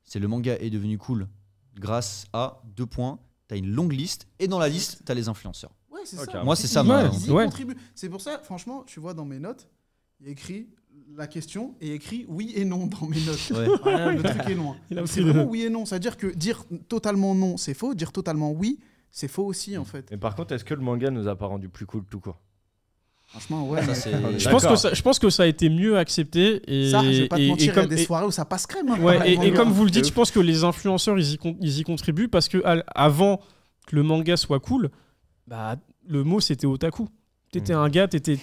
c'est le manga est devenu cool grâce à 2 points, tu as une longue liste, et dans la liste, tu as les influenceurs. Ouais, c'est ça. Moi, c'est ça. Ils y contribuent. C'est pour ça, franchement, tu vois dans mes notes, il y a écrit la question et écrit oui et non dans mes notes. Le truc est loin. C'est vraiment oui et non. C'est-à-dire que dire totalement non, c'est faux. Dire totalement oui, c'est faux aussi, en fait. Mais par contre, est-ce que le manga nous a pas rendu plus cool tout court? Franchement, ouais. Je pense que ça a été mieux accepté. Et, ça, je vais pas te mentir, il y a des soirées où ça passe crème. Hein, ouais, et comme vous le dites, je pense que les influenceurs, ils y contribuent parce que avant que le manga soit cool, le mot c'était otaku. T'étais un gars, t'étais...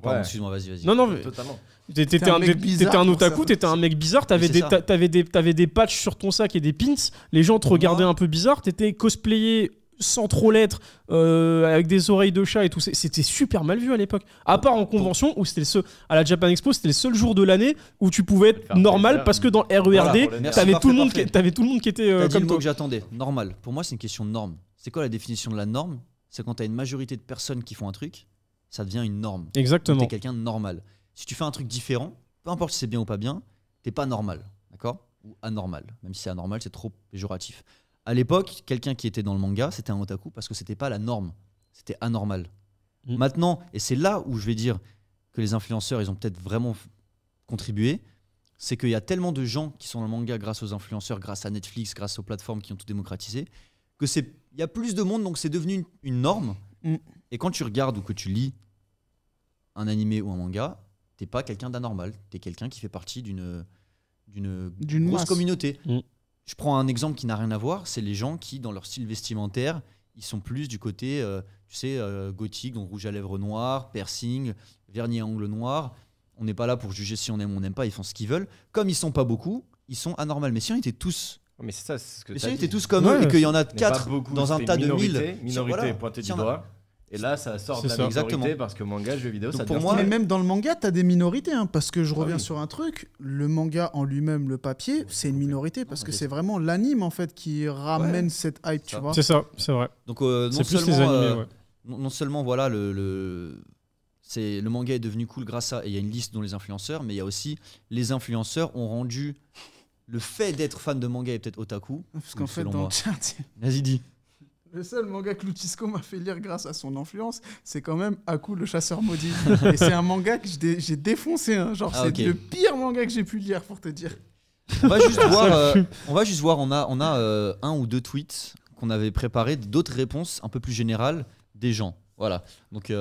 Pardon, excuse-moi, vas-y. Non, mais totalement. T'étais un otaku, t'étais un mec bizarre, t'avais des patchs sur ton sac et des pins, les gens te regardaient un peu bizarre, t'étais cosplayé sans trop l'être, avec des oreilles de chat et tout, c'était super mal vu à l'époque. À part en convention, où c'était à la Japan Expo, c'était le seul jour de l'année où tu pouvais être normal, parce que dans RERD, t'avais tout le monde qui était comme toi. Que j'attendais, normal. Pour moi, c'est une question de norme. C'est quoi la définition de la norme? C'est quand t'as une majorité de personnes qui font un truc, ça devient une norme. Exactement. T'es quelqu'un de normal. Si tu fais un truc différent, peu importe si c'est bien ou pas bien, t'es pas normal, d'accord? Ou anormal. Même si c'est anormal, c'est trop péjoratif. À l'époque, quelqu'un qui était dans le manga, c'était un otaku parce que c'était pas la norme. C'était anormal. Maintenant, et c'est là où je vais dire que les influenceurs, ils ont peut-être vraiment contribué, c'est qu'il y a tellement de gens qui sont dans le manga grâce aux influenceurs, grâce à Netflix, grâce aux plateformes qui ont tout démocratisé, que il y a plus de monde, donc c'est devenu une norme. Et quand tu regardes ou que tu lis un animé ou un manga, t'es pas quelqu'un d'anormal. T'es quelqu'un qui fait partie d'une grosse communauté. Je prends un exemple qui n'a rien à voir, c'est les gens qui, dans leur style vestimentaire, ils sont plus du côté, gothique, donc rouge à lèvres noir, piercing, vernis à ongles noirs. On n'est pas là pour juger si on aime ou on n'aime pas, ils font ce qu'ils veulent. Comme ils sont pas beaucoup, ils sont anormaux. Mais si on était tous... Mais c'est ça, c'est ce que si on était tous comme eux et qu'il y en a 4 dans un tas de 1000... Minorité pointée du doigt. Et là, ça sort de la minorité parce que manga, jeux vidéo, ça pour moi, mais même dans le manga, t'as des minorités, hein, parce que je reviens sur un truc, le manga en lui-même, le papier, c'est une minorité, parce que c'est vraiment l'anime en fait qui ramène cette hype, tu vois. C'est ça, c'est vrai. Donc non seulement voilà le manga est devenu cool grâce à, et il y a une liste dont les influenceurs, mais il y a aussi les influenceurs ont rendu le fait d'être fan de manga et peut-être otaku. Parce qu'en fait, dans le chat, vas-y dis. Le seul manga que Lutisco m'a fait lire grâce à son influence, c'est quand même Aku le chasseur maudit. Et c'est un manga que j'ai défoncé. Hein. Genre, c'est le pire manga que j'ai pu lire, pour te dire. On va juste voir, on a un ou deux tweets qu'on avait préparés, d'autres réponses un peu plus générales des gens. Voilà. Donc,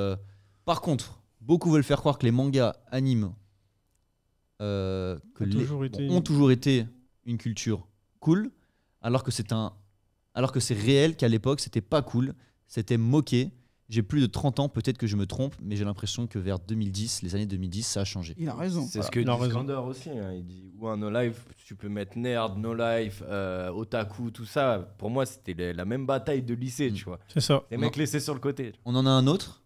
par contre, beaucoup veulent faire croire que les mangas animes ont toujours été une culture cool, alors que c'est réel qu'à l'époque, c'était pas cool, c'était moqué. J'ai plus de 30 ans, peut-être que je me trompe, mais j'ai l'impression que vers 2010, les années 2010, ça a changé. Il a raison. C'est ce que dit Skander aussi. Hein. Il dit, ou un no life, tu peux mettre nerd, no life, otaku, tout ça. Pour moi, c'était la même bataille de lycée, tu vois. C'est ça. Les mecs laissés sur le côté. On en a un autre.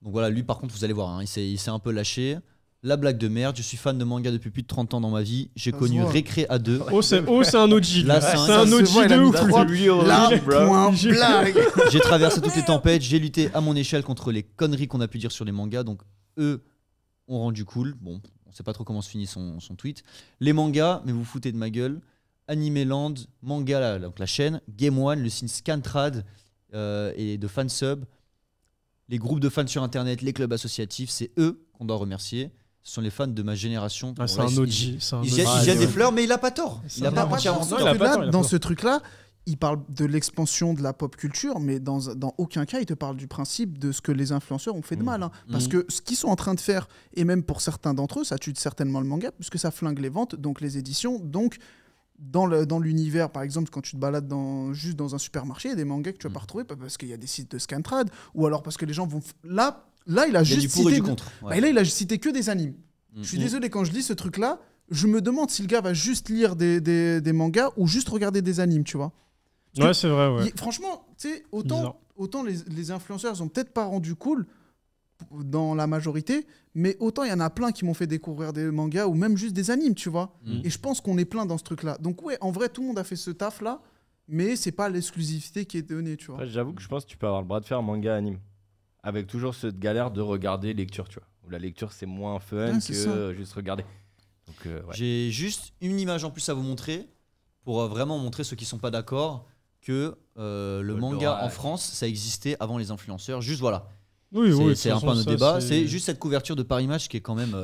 Donc voilà, lui par contre, vous allez voir, hein, il s'est un peu lâché. La blague de merde, je suis fan de manga depuis plus de 30 ans dans ma vie. J'ai connu Récré à 2. C'est un OG. Là, c'est un OG de ouf. Là, point blague. J'ai traversé toutes les tempêtes, j'ai lutté à mon échelle contre les conneries qu'on a pu dire sur les mangas. Donc eux ont rendu cool. Bon, on sait pas trop comment se finit son tweet. Les mangas, mais vous foutez de ma gueule. Animeland, Manga, donc la chaîne, Game One, le signe Scantrad et de fansub. Les groupes de fans sur internet, les clubs associatifs, c'est eux qu'on doit remercier. Ce sont les fans de ma génération. C'est un OG. Il jette des fleurs, mais il a pas tort. Il a pas entièrement tort. Dans ce truc-là, il parle de l'expansion de la pop culture, mais dans aucun cas, il te parle du principe de ce que les influenceurs ont fait de mal. Hein. Parce que ce qu'ils sont en train de faire, et même pour certains d'entre eux, ça tue certainement le manga, puisque ça flingue les ventes, donc les éditions. Donc, dans l'univers, par exemple, quand tu te balades juste dans un supermarché, il y a des mangas que tu vas pas retrouver, parce qu'il y a des sites de Scantrad, ou alors parce que les gens vont... Là, il a juste cité... Là, il a cité que des animes. Je suis désolé, quand je lis ce truc-là, je me demande si le gars va juste lire des mangas ou juste regarder des animes, tu vois. Ouais, c'est vrai, ouais. Franchement, tu sais, autant les influenceurs, ils ont peut-être pas rendu cool dans la majorité, mais autant il y en a plein qui m'ont fait découvrir des mangas ou même juste des animes, tu vois. Et je pense qu'on est plein dans ce truc-là. Donc ouais, en vrai, tout le monde a fait ce taf-là, mais c'est pas l'exclusivité qui est donnée, tu vois. Après, j'avoue que je pense que tu peux avoir le bras de fer manga-anime. Avec toujours cette galère de regarder lecture, tu vois. Où la lecture, c'est moins fun que juste regarder. Donc, J'ai juste une image en plus à vous montrer pour vraiment montrer ceux qui sont pas d'accord que le manga en France, ça existait avant les influenceurs. Juste voilà. C'est un peu un débat. C'est juste cette couverture de Paris Match qui est quand même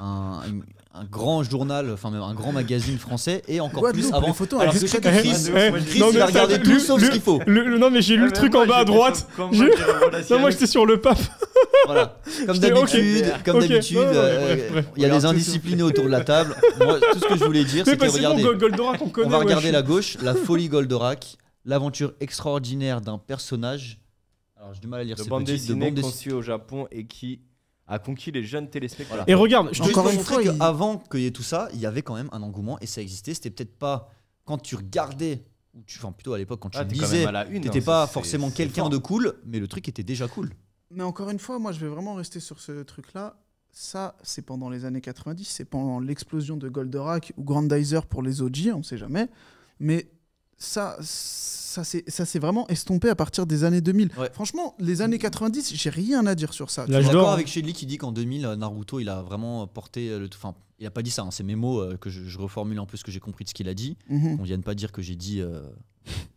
un grand journal, enfin même un grand magazine français et encore plus avant. Alors que Chris il a regardé tout sauf ce qu'il faut. Non mais j'ai lu le truc en bas à droite. Non moi j'étais sur le pape. Voilà. Comme d'habitude, il y a des indisciplinés autour de la table. Moi, tout ce que je voulais dire, c'est que regardez, on va regarder la gauche, la folie Goldorak, l'aventure extraordinaire d'un personnage. Alors j'ai du mal à lire ces bande dessinée conçue au Japon et qui a conquis les jeunes téléspectateurs. Voilà. Et regarde, je te montrer qu'avant qu'il y ait tout ça, il y avait quand même un engouement et ça existait. C'était peut-être pas quand tu regardais, enfin plutôt à l'époque quand tu lisais, t'étais pas forcément quelqu'un de cool, mais le truc était déjà cool. Mais encore une fois, moi je vais vraiment rester sur ce truc-là. Ça, c'est pendant les années 90, c'est pendant l'explosion de Goldorak ou Grandizer pour les OG, on sait jamais. Mais ça s'est vraiment estompé à partir des années 2000. Ouais. Franchement, les années 90, j'ai rien à dire sur ça. Je suis d'accord avec Shedley qui dit qu'en 2000, Naruto, il a vraiment porté le tout. Enfin, il a pas dit ça, hein, c'est mes mots que je reformule un peu ce que j'ai compris de ce qu'il a dit. On vienne pas dire que j'ai dit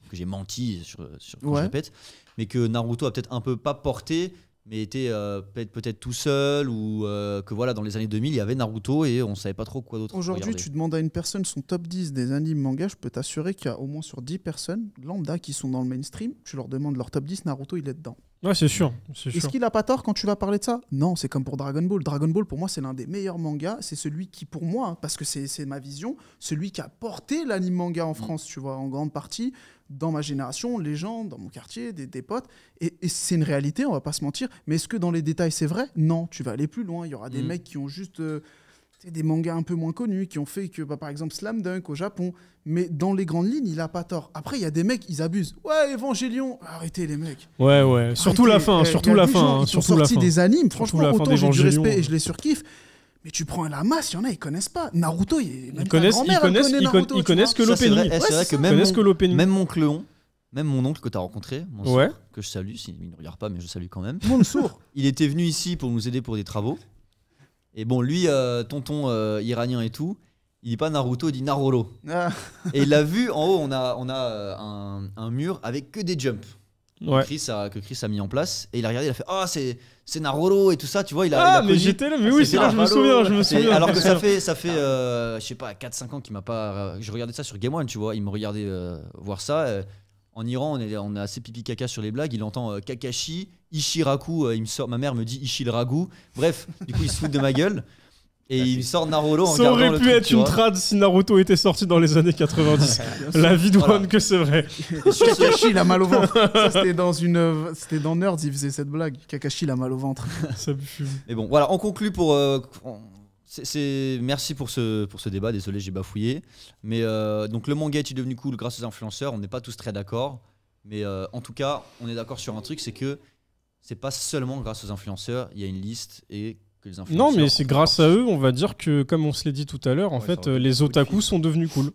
que j'ai menti sur quand je répète, mais que Naruto a peut-être un peu pas porté, mais était peut-être tout seul, ou que voilà, dans les années 2000, il y avait Naruto et on savait pas trop quoi d'autre. Aujourd'hui, tu demandes à une personne son top 10 des animes manga, je peux t'assurer qu'il y a au moins sur 10 personnes lambda qui sont dans le mainstream, tu leur demandes leur top 10, Naruto, il est dedans. Ouais, c'est sûr. Est-ce qu'il a pas tort quand tu vas parler de ça? Non, c'est comme pour Dragon Ball. Dragon Ball, pour moi, c'est l'un des meilleurs mangas. C'est celui qui, pour moi, hein, parce que c'est ma vision, celui qui a porté l'anime manga en France, tu vois, en grande partie, dans ma génération, les gens, dans mon quartier, des potes. Et c'est une réalité, on va pas se mentir. Mais est-ce que dans les détails, c'est vrai? Non, tu vas aller plus loin. Il y aura des mecs qui ont juste des mangas un peu moins connus, qui ont fait que, par exemple, Slam Dunk au Japon. Mais dans les grandes lignes, il a pas tort. Après, il y a des mecs, ils abusent. Ouais, Evangelion, arrêtez les mecs. Ouais. Surtout la fin. Surtout la fin. Ils sont sortis des animes. Franchement, autant j'ai du respect et je les surkiffe. Mais tu prends la masse, il y en a, ils connaissent pas. Naruto, ils connaissent que l'opening. C'est vrai que même mon Cléon, même mon oncle que tu as rencontré, que je salue, il ne regarde pas, mais je salue quand même. Mansour. Il était venu ici pour nous aider pour des travaux. Et bon, lui, tonton iranien et tout, il dit pas Naruto, il dit Naroro. Et il l'a vu, en haut, on a un mur avec que des jumps. Que Chris a mis en place. Et il a regardé, il a fait « Ah, c'est Naroro et tout ça, tu vois. » mais j'étais là, mais oui, c'est là, je me souviens. Alors que ça fait je sais pas, 4-5 ans qu'il m'a pas... Je regardais ça sur Game One, tu vois. Il me regardait voir ça. En Iran, on est assez pipi caca sur les blagues. Il entend Kakashi, Ishiraku. Ma mère me dit Ishiragu. Bref, du coup, il se fout de ma gueule. Et il sort Naruto en regardant le truc. Ça aurait pu être une trad si Naruto était sorti dans les années 90. La vie de One que c'est vrai. Kakashi, il a mal au ventre. Ça, c'était dans Nerds, il faisait cette blague. Kakashi, il a mal au ventre. Ça me fume. Mais bon, voilà, on conclut pour... Merci pour ce débat, désolé j'ai bafouillé. Mais donc le manga est devenu cool grâce aux influenceurs, on n'est pas tous très d'accord. Mais en tout cas, on est d'accord sur un truc, c'est que c'est pas seulement grâce aux influenceurs, il y a une liste et que les influenceurs... Non mais c'est grâce à eux, on va dire que comme on se l'est dit tout à l'heure, en fait les otaku sont devenus cool.